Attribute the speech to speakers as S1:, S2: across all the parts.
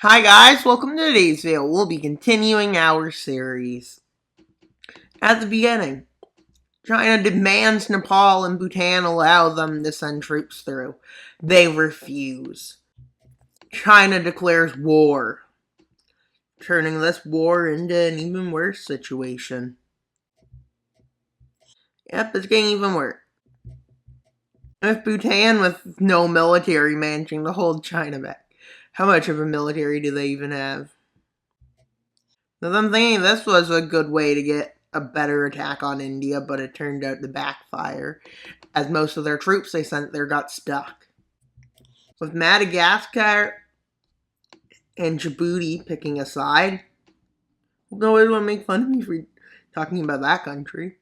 S1: Hi guys, welcome to today's video. We'll be continuing our series. At the beginning, China demands Nepal and Bhutan allow them to send troops through. They refuse. China declares war, turning this war into an even worse situation. Yep, it's getting even worse. With Bhutan with no military managing to hold China back. How much of a military do they even have? So I'm thinking this was a good way to get a better attack on India, but it turned out to backfire, as most of their troops they sent there got stuck. With Madagascar and Djibouti picking a side, no one will make fun of me for talking about that country.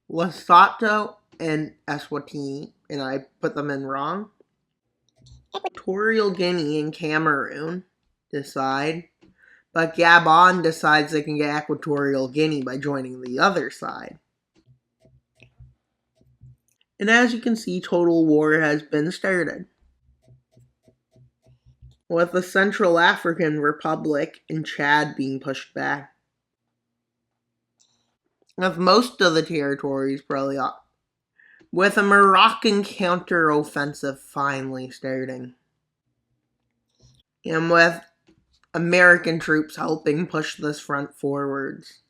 S1: Lesotho and Eswatini, and I put them in wrong. Equatorial Guinea and Cameroon decide, but Gabon decides they can get Equatorial Guinea by joining the other side. And as you can see, total war has been started, with the Central African Republic and Chad being pushed back, with most of the territories probably up, with a Moroccan counter-offensive finally starting, and with American troops helping push this front forwards.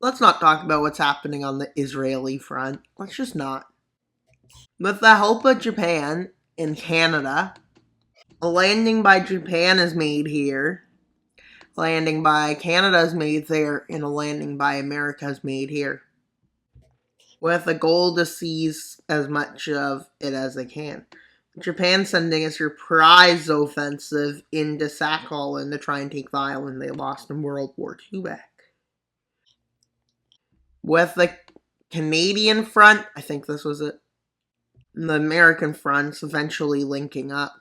S1: Let's not talk about what's happening on the Israeli front. Let's just not. With the help of Japan and Canada, a landing by Japan is made here, landing by Canada is made there, and a landing by America is made here, with a goal to seize as much of it as they can. Japan sending a surprise offensive into Sakhalin to try and take the island they lost in World War II back. With the Canadian front, I think this was it, the American fronts eventually linking up,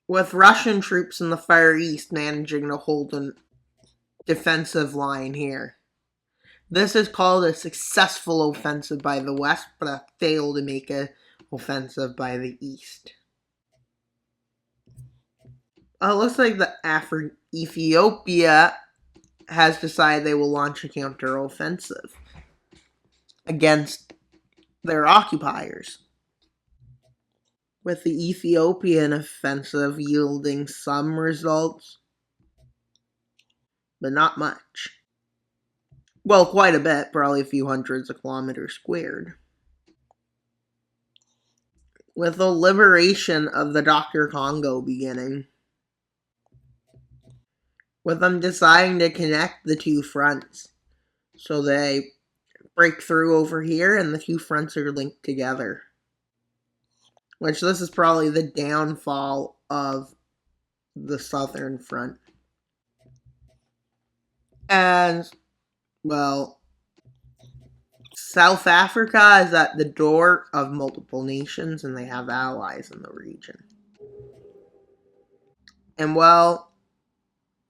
S1: with Russian troops in the Far East managing to hold a defensive line here. This is called a successful offensive by the West, but a failed to make an offensive by the East. It looks like Ethiopia has decided they will launch a counteroffensive against their occupiers, with the Ethiopian offensive yielding some results, but not much. Well, quite a bit, probably a few hundreds of kilometers squared. With the liberation of the Dr. Congo beginning, with them deciding to connect the two fronts. So they break through over here and the two fronts are linked together. Which this is probably the downfall of the southern front. And, well, South Africa is at the door of multiple nations and they have allies in the region. And, well,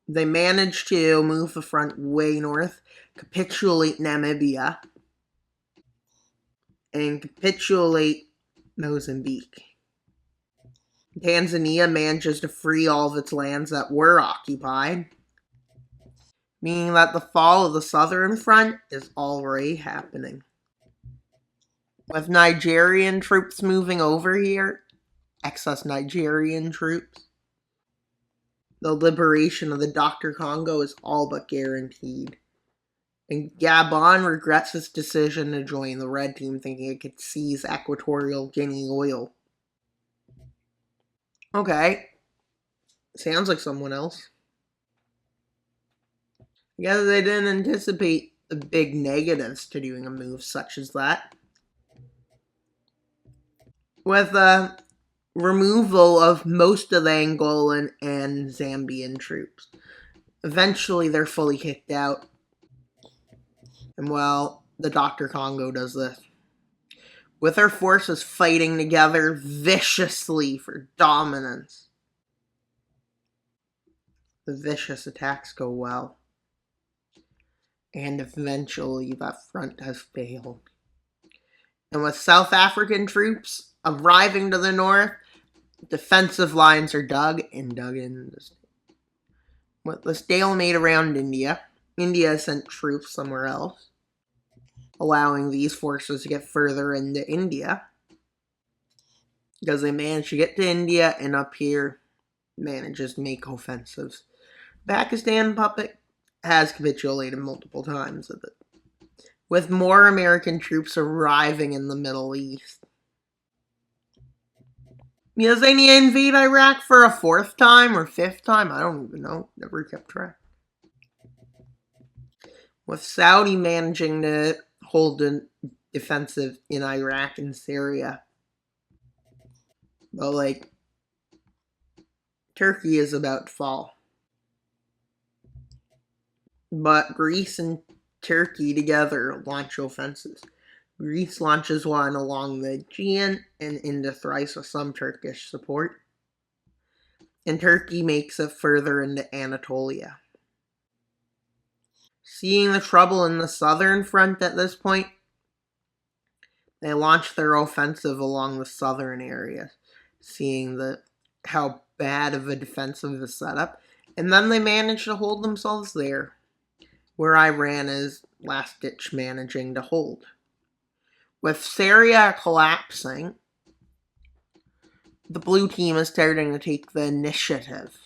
S1: they managed to move the front way north, capitulate Namibia, and capitulate Mozambique. Tanzania manages to free all of its lands that were occupied, meaning that the fall of the southern front is already happening. With Nigerian troops moving over here, excess Nigerian troops, the liberation of the Dr. Congo is all but guaranteed. And Gabon regrets its decision to join the Red Team, thinking it could seize Equatorial Guinea oil. Okay. Sounds like someone else. I guess they didn't anticipate the big negatives to doing a move such as that. With the removal of most of the Angolan and Zambian troops. Eventually they're fully kicked out. And well, the Dr. Congo does this, with her forces fighting together viciously for dominance. The vicious attacks go well. And eventually that front has failed. And with South African troops arriving to the north, defensive lines are dug in. With the stalemate around India, India sent troops somewhere else, allowing these forces to get further into India. Because they managed to get to India, and up here manages to make offensives. Pakistan puppet has capitulated multiple times with more American troops arriving in the Middle East. Does they need to invade Iraq for a fourth time or fifth time? I don't even know. Never kept track. With Saudi managing to hold a defensive in Iraq and Syria. But, Turkey is about to fall. But Greece and Turkey together launch offensives. Greece launches one along the Aegean and into Thrace with some Turkish support. And Turkey makes it further into Anatolia. Seeing the trouble in the southern front at this point, they launch their offensive along the southern areas, seeing how bad of a defensive is set up. And then they manage to hold themselves there, where Iran is last-ditch managing to hold. With Syria collapsing, the blue team is starting to take the initiative.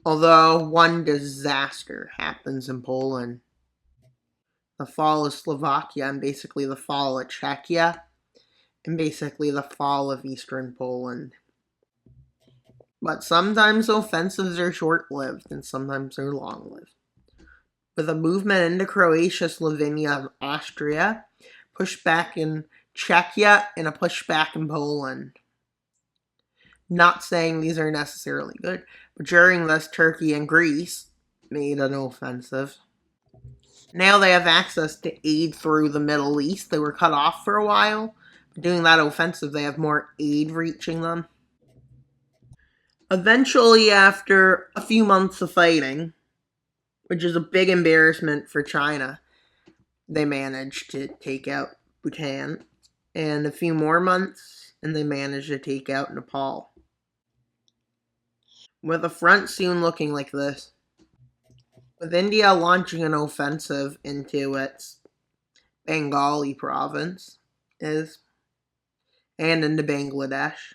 S1: Although one disaster happens in Poland. The fall of Slovakia and basically the fall of Czechia and basically the fall of Eastern Poland. But sometimes offensives are short-lived and sometimes they're long-lived. With a movement into Croatia, Slovenia, and Austria, pushback in Czechia, and a pushback in Poland. Not saying these are necessarily good, but during this, Turkey and Greece made an offensive. Now they have access to aid through the Middle East. They were cut off for a while. But doing that offensive, they have more aid reaching them. Eventually, after a few months of fighting, which is a big embarrassment for China, they managed to take out Bhutan. And a few more months, and they managed to take out Nepal. With the front soon looking like this. With India launching an offensive into its Bengali province and into Bangladesh.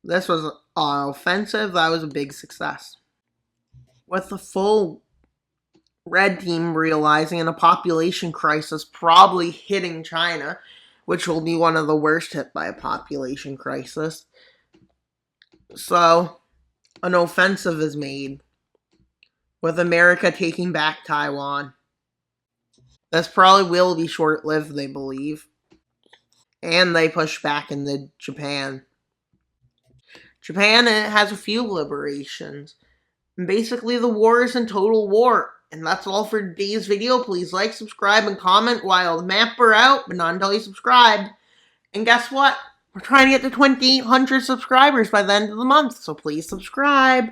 S1: This was an offensive that was a big success. With the full red team realizing a population crisis probably hitting China, which will be one of the worst hit by a population crisis. So, an offensive is made, with America taking back Taiwan. This probably will be short-lived, they believe. And they push back into Japan. Japan has a few liberations. And basically, the war is in total war. And that's all for today's video. Please like, subscribe, and comment while the map are out, but not until you subscribe. And guess what? We're trying to get to 2,800 subscribers by the end of the month, so please subscribe.